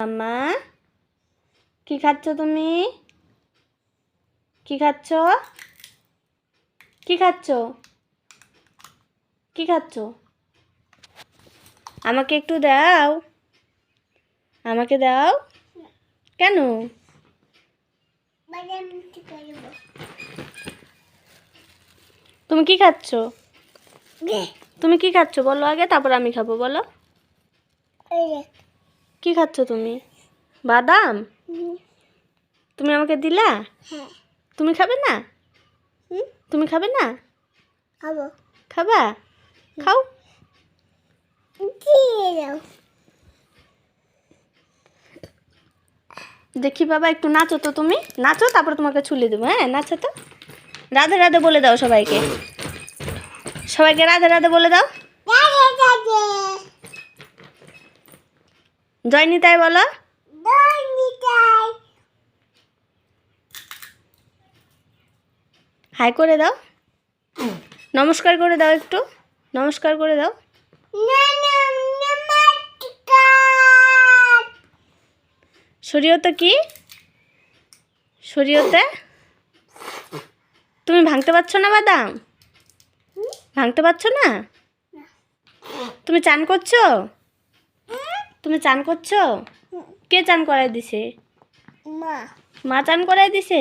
মাম্মা কি খাচ্ছ তুমি? কি খাচ্ছ? কি খাচ্ছ? কি খাচ্ছ? আমাকে একটু দাও, আমাকে দাও। কেন? তুমি কি খাচ্ছ? তুমি কি খাচ্ছ বলো আগে, তারপর আমি খাবো। বলো কি খাচ্ছ তুমি? বাদাম? তুমি আমাকে দিলা? তুমি খাবে না? তুমি খাবে না? খাবা? খাও। দেখি বাবা, একটু নাচো তো। তুমি নাচো, তারপর তোমাকে ছুলে দেবো। হ্যাঁ, নাচো তো। রাধে রাধে বলে দাও সবাইকে। সবাইকে রাধে রাধে বলে দাও। জয় নিতাই বলো। হাই করে দাও। নমস্কার করে দাও, একটু নমস্কার করে দাও। শরীয়তে কি? শরীয়তে তুমি ভাঙতে পারছো না বাদাম? ভাঙতে পারছো না? তুমি চান করছো? তুমি চান করছো? কে চান করাই দিছে? মা চান করাই দিছে।